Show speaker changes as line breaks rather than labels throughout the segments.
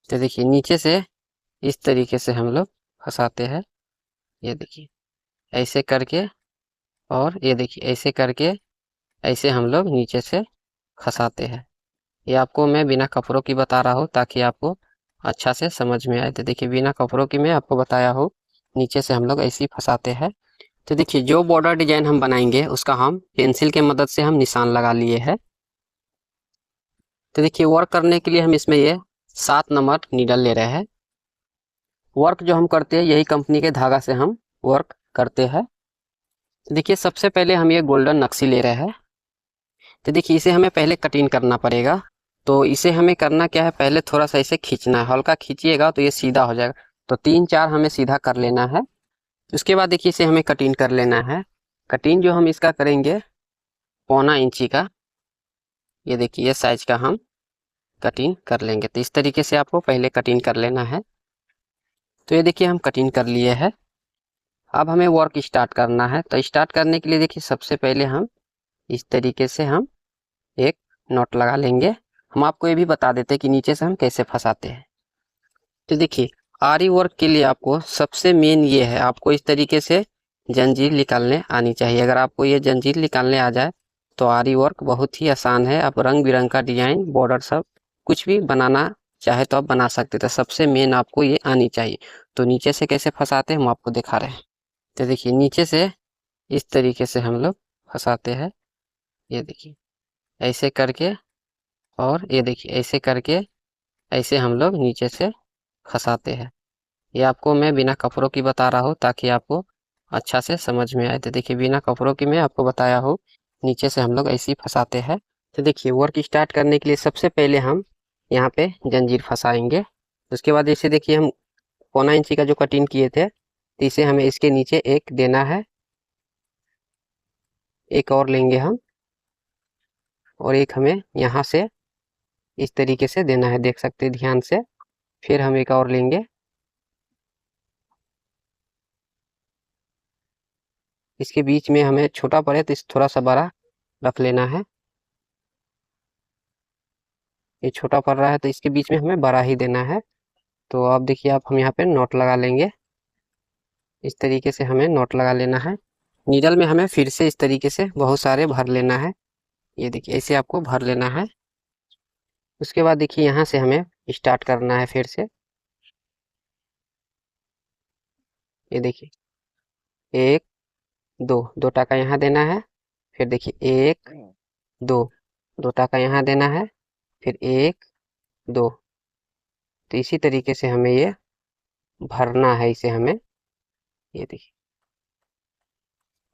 तो देखिए नीचे से इस तरीके से हम लोग फंसाते हैं। ये देखिए ऐसे करके, और ये देखिए ऐसे करके, ऐसे हम लोग नीचे से फंसाते हैं। ये आपको मैं बिना कपड़ों की बता रहा हूँ ताकि आपको अच्छा से समझ में आए। तो देखिए बिना कपड़ों की मैं आपको बताया हूँ, नीचे से हम लोग ऐसे ही फंसाते हैं। तो देखिए जो बॉर्डर डिजाइन हम बनाएंगे उसका हम पेंसिल के मदद से हम निशान लगा लिए हैं। तो देखिए वर्क करने के लिए हम इसमें ये 7 नंबर नीडल ले रहे हैं। वर्क जो हम करते हैं यही कंपनी के धागा से हम वर्क करते हैं। तो देखिए सबसे पहले हम ये गोल्डन नक्शी ले रहे हैं। तो देखिए इसे हमें पहले कटिंग करना पड़ेगा। तो इसे हमें करना क्या है, पहले थोड़ा सा इसे खींचना है, हल्का खींचिएगा तो ये सीधा हो जाएगा। तो 3-4 हमें सीधा कर लेना है। उसके बाद देखिए इसे हमें कटिंग कर लेना है। कटिंग जो हम इसका करेंगे 1/4 इंची का, ये देखिए ये साइज का हम कटिंग कर लेंगे। तो इस तरीके से आपको पहले कटिंग कर लेना है। तो ये देखिए हम कटिंग कर लिए हैं। अब हमें वर्क स्टार्ट करना है। तो स्टार्ट करने के लिए देखिए सबसे पहले हम इस तरीके से हम एक नॉट लगा लेंगे। हम आपको ये भी बता देते हैं कि नीचे से हम कैसे फंसाते हैं। तो देखिए आरी वर्क के लिए आपको सबसे मेन ये है, आपको इस तरीके से जंजीर निकालने आनी चाहिए। अगर आपको ये जंजीर निकालने आ जाए तो आरी वर्क बहुत ही आसान है। आप रंग बिरंग का डिजाइन बॉर्डर सब कुछ भी बनाना चाहे तो आप बना सकते। तो सबसे मेन आपको ये आनी चाहिए। तो नीचे से कैसे फंसाते हैं हम आपको दिखा रहे हैं। तो देखिए नीचे से इस तरीके से हम लोग फंसाते हैं। ये देखिए ऐसे करके, और ये देखिए ऐसे करके, ऐसे हम लोग नीचे से फंसाते हैं। ये आपको मैं बिना कपड़ों की बता रहा हूँ ताकि आपको अच्छा से समझ में आए। तो देखिए बिना कपड़ों की मैं आपको बताया हूँ, नीचे से हम लोग ऐसे ही फंसाते हैं। तो देखिए वर्क स्टार्ट करने के लिए सबसे पहले हम यहाँ पे जंजीर फंसाएंगे। उसके बाद इसे देखिए हम 1/4 इंची का जो कटिंग किए थे, तो इसे हमें इसके नीचे एक देना है, एक और लेंगे हम, और एक हमें यहाँ से इस तरीके से देना है, देख सकते हैं ध्यान से। फिर हम एक और लेंगे, इसके बीच में हमें छोटा पड़े तो इस थोड़ा सा बड़ा रख लेना है। ये छोटा पड़ रहा है तो इसके बीच में हमें बड़ा ही देना है। तो अब देखिए आप हम यहाँ पे नोट लगा लेंगे। इस तरीके से हमें नोट लगा लेना है। नीडल में हमें फिर से इस तरीके से बहुत सारे भर लेना है। ये देखिए ऐसे आपको भर लेना है। उसके बाद देखिए यहाँ से हमें स्टार्ट करना है फिर से। ये देखिए 1 2 टाका यहाँ देना है। फिर देखिए 1 2 टाका यहाँ देना है। फिर 1 2। तो इसी तरीके से हमें ये भरना है, इसे हमें, ये देखिए।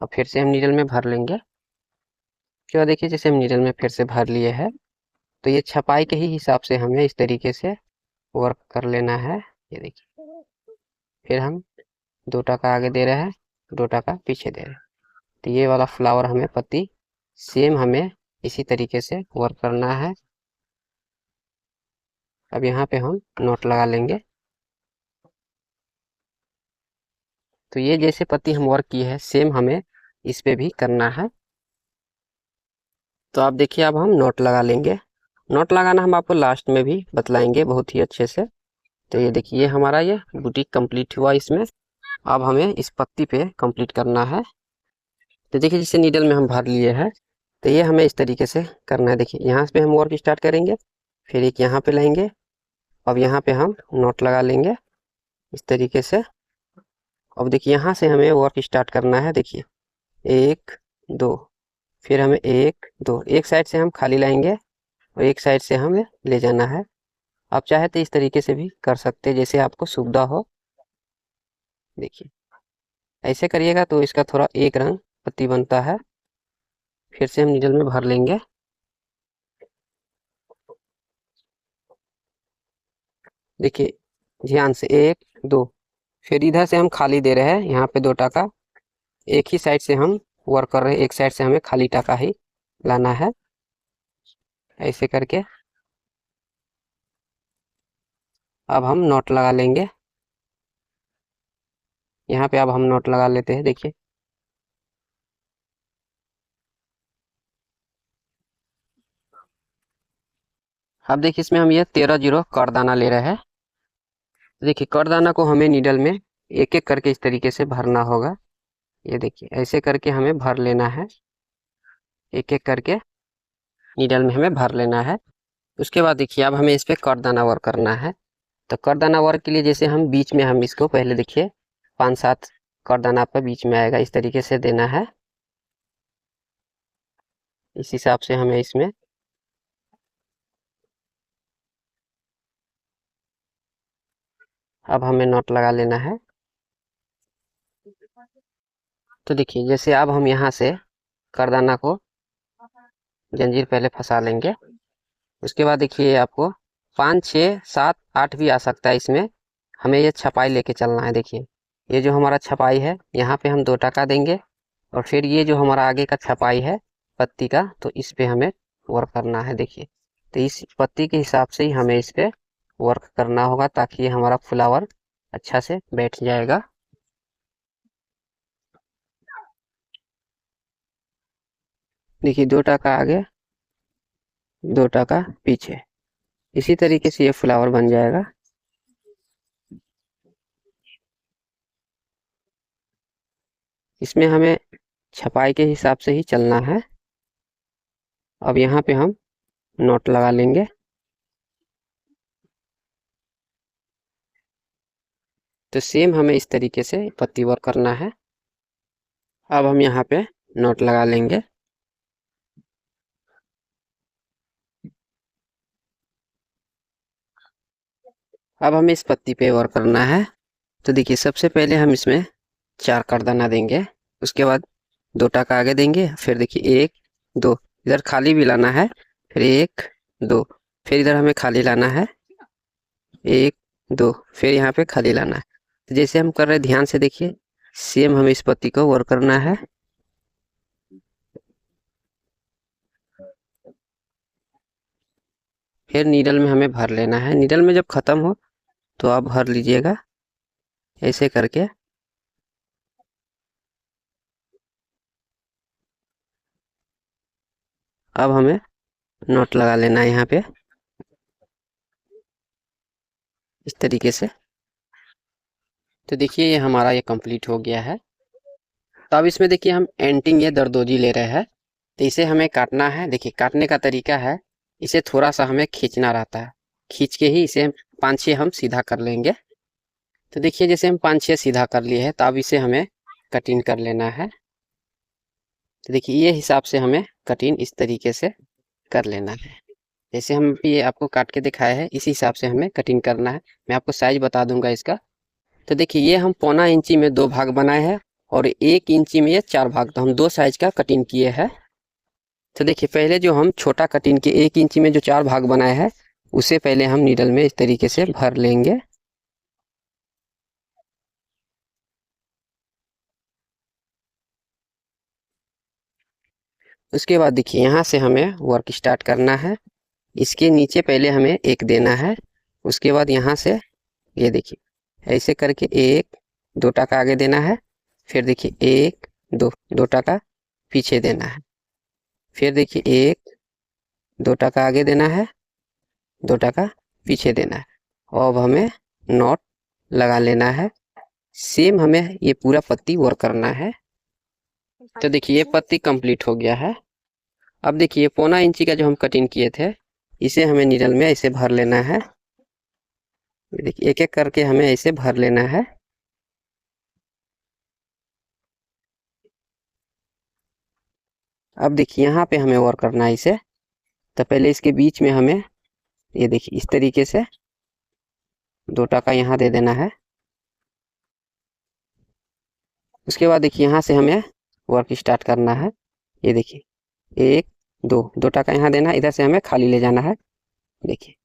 अब फिर से हम नीडल में भर लेंगे। उसके बाद देखिए जैसे हम नीडल में फिर से भर लिए हैं, तो ये छपाई के ही हिसाब से हमें इस तरीके से वर्क कर लेना है। ये देखिए फिर हम 2 टाका आगे दे रहे हैं, 2 टाका पीछे दे रहे हैं। तो ये वाला फ्लावर हमें पत्ती सेम हमें इसी तरीके से वर्क करना है। अब यहाँ पे हम नोट लगा लेंगे। तो ये जैसे पत्ती हम वर्क की है सेम हमें इस पे भी करना है। तो आप देखिए अब हम नोट लगा लेंगे। नोट लगाना हम आपको लास्ट में भी बतलाएंगे बहुत ही अच्छे से। तो ये देखिए हमारा ये बुटीक कंप्लीट हुआ इसमें। अब हमें इस पत्ती पे कंप्लीट करना है। तो देखिए जैसे नीडल में हम भर लिए हैं, तो ये हमें इस तरीके से करना है। देखिए यहाँ पे हम वर्क स्टार्ट करेंगे, फिर एक यहाँ पे लाएंगे। अब यहाँ पे हम नोट लगा लेंगे इस तरीके से। अब देखिए यहाँ से हमें वर्क स्टार्ट करना है। देखिए 1 2, फिर हमें 1 2, एक साइड से हम खाली लाएंगे और एक साइड से हमें ले जाना है। आप चाहे तो इस तरीके से भी कर सकते हैं जैसे आपको सुविधा हो। देखिए ऐसे करिएगा तो इसका थोड़ा एक रंग पत्ती बनता है। फिर से हम नीडल में भर लेंगे। देखिए ध्यान से 1 2, फिर इधर से हम खाली दे रहे हैं, यहाँ पे 2 टाका। एक ही साइड से हम वर्क कर रहे हैं, एक साइड से हमें खाली टाका ही लाना है। ऐसे करके अब हम नोट लगा लेंगे। यहाँ पे अब हम नोट लगा लेते हैं। देखिए अब देखिए इसमें हम ये 13 जीरो करदाना ले रहे हैं। देखिए करदाना को हमें नीडल में एक एक करके इस तरीके से भरना होगा। ये देखिए ऐसे करके हमें भर लेना है, एक एक करके नीडल में हमें भर लेना है। उसके बाद देखिए अब हमें इस पे करदाना वर्क करना है। तो करदाना वर्क के लिए जैसे हम बीच में हम इसको पहले देखिए 5-7 करदाना आपका बीच में आएगा, इस तरीके से देना है। इस हिसाब से हमें इसमें अब हमें नॉट लगा लेना है। तो देखिए जैसे अब हम यहाँ से करदाना को जंजीर पहले फंसा लेंगे। उसके बाद देखिए आपको 5, 6, 7, 8 भी आ सकता है। इसमें हमें ये छपाई लेके चलना है। देखिए ये जो हमारा छपाई है यहाँ पे हम 2 टका देंगे, और फिर ये जो हमारा आगे का छपाई है पत्ती का, तो इस पे हमें वर्क करना है। देखिए तो इस पत्ती के हिसाब से ही हमें इस पे वर्क करना होगा, ताकि ये हमारा फ्लावर अच्छा से बैठ जाएगा। देखिए 2 टका आगे, 2 टका पीछे, इसी तरीके से ये फ्लावर बन जाएगा। इसमें हमें छपाई के हिसाब से ही चलना है। अब यहाँ पे हम नोट लगा लेंगे। तो सेम हमें इस तरीके से पत्ती वर्क करना है। अब हम यहाँ पे नोट लगा लेंगे। अब हमें इस पत्ती पे वर्क करना है। तो देखिए सबसे पहले हम इसमें 4 करदाना देंगे, उसके बाद 2 टका आगे देंगे, फिर देखिए 1, 2, इधर खाली भी लाना है, फिर 1, 2, फिर इधर हमें खाली लाना है, 1, 2, फिर यहाँ पे खाली लाना है। तो जैसे हम कर रहे हैं ध्यान से देखिए, सेम हमें इस पत्ती को वर्क करना है। फिर नीडल में हमें भर लेना है। नीडल में जब खत्म हो तो आप भर लीजिएगा ऐसे करके। अब हमें नोट लगा लेना है यहाँ पे इस तरीके से। तो देखिए ये हमारा ये कंप्लीट हो गया है। तो अब इसमें देखिए हम एंटिंग ये दरदोजी ले रहे हैं। तो इसे हमें काटना है। देखिए काटने का तरीका है, इसे थोड़ा सा हमें खींचना रहता है, खींच के ही इसे 5-6 हम सीधा कर लेंगे। तो देखिए जैसे हम 5-6 सीधा कर लिए हैं, तो अब इसे हमें कटिंग कर लेना है। तो देखिए ये हिसाब से हमें कटिंग इस तरीके से कर लेना है। जैसे हम ये आपको काट के दिखाए हैं, इसी हिसाब से हमें कटिंग करना है। मैं आपको साइज बता दूंगा इसका। तो देखिए ये हम 1/4 इंची में 2 भाग बनाए हैं, और 1 इंची में ये 4 भाग, तो हम 2 साइज का कटिंग किए हैं। तो देखिए पहले जो हम छोटा कटिंग के 1 इंची में जो 4 भाग बनाए हैं, उसे पहले हम नीडल में इस तरीके से भर लेंगे। उसके बाद देखिए यहाँ से हमें वर्क स्टार्ट करना है। इसके नीचे पहले हमें 1 देना है, उसके बाद यहाँ से ये देखिए ऐसे करके 1, 2 टका आगे देना है, फिर देखिए 1, 2, 2 टका पीछे देना है, फिर देखिए 1, 2 टका आगे देना है, 2 टका पीछे देना है। और अब हमें नॉट लगा लेना है। सेम हमें ये पूरा पत्ती वर्क करना है। तो देखिए ये पत्ती कंप्लीट हो गया है। अब देखिए 1/4 इंची का जो हम कटिंग किए थे, इसे हमें नीडल में ऐसे भर लेना है। देखिए एक एक करके हमें ऐसे भर लेना है। अब देखिए यहाँ पे हमें वर्क करना है इसे। तो पहले इसके बीच में हमें ये देखिए इस तरीके से 2 टका यहाँ दे देना है। उसके बाद देखिए यहाँ से हमें वर्क स्टार्ट करना है। ये देखिए 1, 2, 2 टका यहाँ देना है, इधर से हमें खाली ले जाना है। देखिए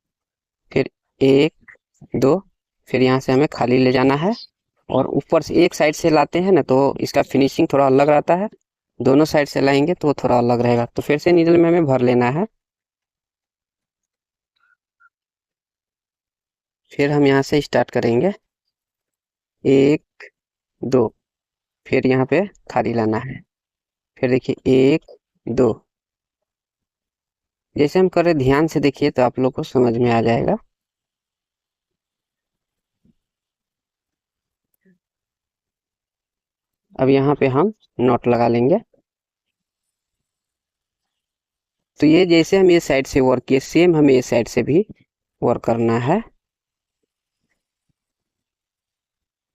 फिर 1, 2, फिर यहाँ से हमें खाली ले जाना है, और ऊपर से एक साइड से लाते हैं ना, तो इसका फिनिशिंग थोड़ा अलग रहता है। दोनों साइड से लाएंगे तो थोड़ा अलग रहेगा। तो फिर से नीडल में हमें भर लेना है। फिर हम यहाँ से स्टार्ट करेंगे 1, 2, फिर यहाँ पे खाली लाना है, फिर देखिए 1, 2। जैसे हम कर रहे ध्यान से देखिए तो आप लोग को समझ में आ जाएगा। अब यहाँ पे हम नॉट लगा लेंगे। तो ये जैसे हम ये साइड से वर्क किए सेम हमें ये साइड से भी वर्क करना है।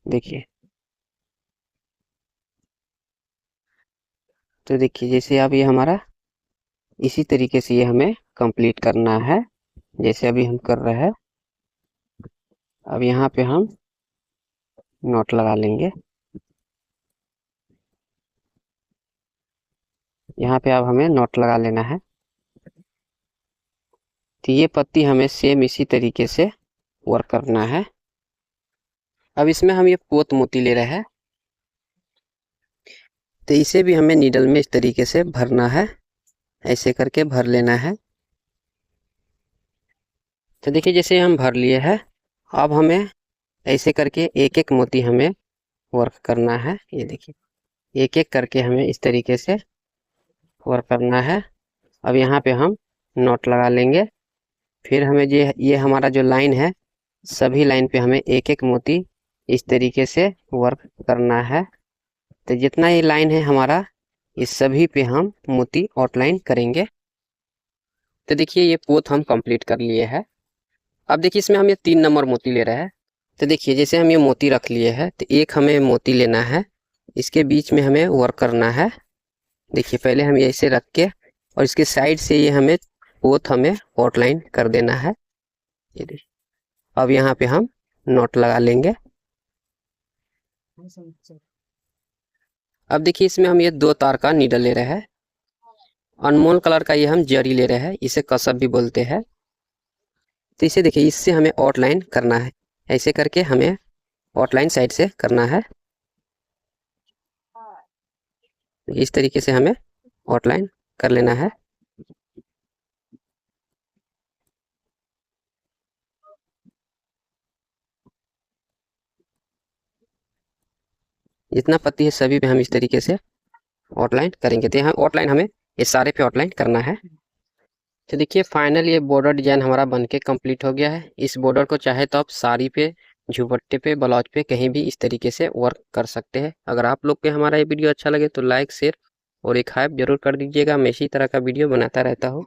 देखिए, तो देखिए जैसे अब ये हमारा इसी तरीके से ये हमें कंप्लीट करना है जैसे अभी हम कर रहे हैं। अब यहाँ पे हम नॉट लगा लेंगे। यहाँ पे अब हमें नॉट लगा लेना है। तो ये पत्ती हमें सेम इसी तरीके से वर्क करना है। अब इसमें हम ये पोत मोती ले रहे हैं, तो इसे भी हमें नीडल में इस तरीके से भरना है, ऐसे करके भर लेना है। तो देखिए जैसे हम भर लिए हैं, अब हमें ऐसे करके एक एक मोती हमें वर्क करना है। ये देखिए एक एक करके हमें इस तरीके से वर्क करना है। अब यहाँ पे हम नॉट लगा लेंगे। फिर हमें ये हमारा जो लाइन है, सभी लाइन पे हमें एक एक मोती इस तरीके से वर्क करना है। तो जितना ये लाइन है हमारा, इस सभी पे हम मोती आउटलाइन करेंगे। तो देखिए ये पोत हम कंप्लीट कर लिए हैं। अब देखिए इसमें हम ये 3 नंबर मोती ले रहे हैं। तो देखिए जैसे हम ये मोती रख लिए हैं, तो एक हमें मोती लेना है, इसके बीच में हमें वर्क करना है। देखिए पहले हम ये ऐसे रख के और इसके साइड से ये हमें पोत हमें आउटलाइन कर देना है। ये देखिए अब यहाँ पे हम नॉट लगा लेंगे। अब देखिए इसमें हम ये 2 तार का नीडल ले रहे हैं। अनमोल कलर का ये हम जरी ले रहे हैं, इसे कसब भी बोलते हैं। तो इसे देखिए इससे हमें आउटलाइन करना है, ऐसे करके हमें आउटलाइन साइड से करना है। इस तरीके से हमें आउटलाइन कर लेना है। जितना पत्ती है सभी पे हम इस तरीके से आउटलाइन करेंगे। तो यहाँ आउटलाइन हमें ये सारे पे आउटलाइन करना है। तो देखिए फाइनल ये बॉर्डर डिजाइन हमारा बनके कंप्लीट हो गया है। इस बॉर्डर को चाहे तो आप साड़ी पे, झुपट्टे पे, ब्लाउज पे कहीं भी इस तरीके से वर्क कर सकते हैं। अगर आप लोग को हमारा ये वीडियो अच्छा लगे तो लाइक, शेयर और एक हाइप जरूर कर दीजिएगा। मैं इसी तरह का वीडियो बनाता रहता हूँ।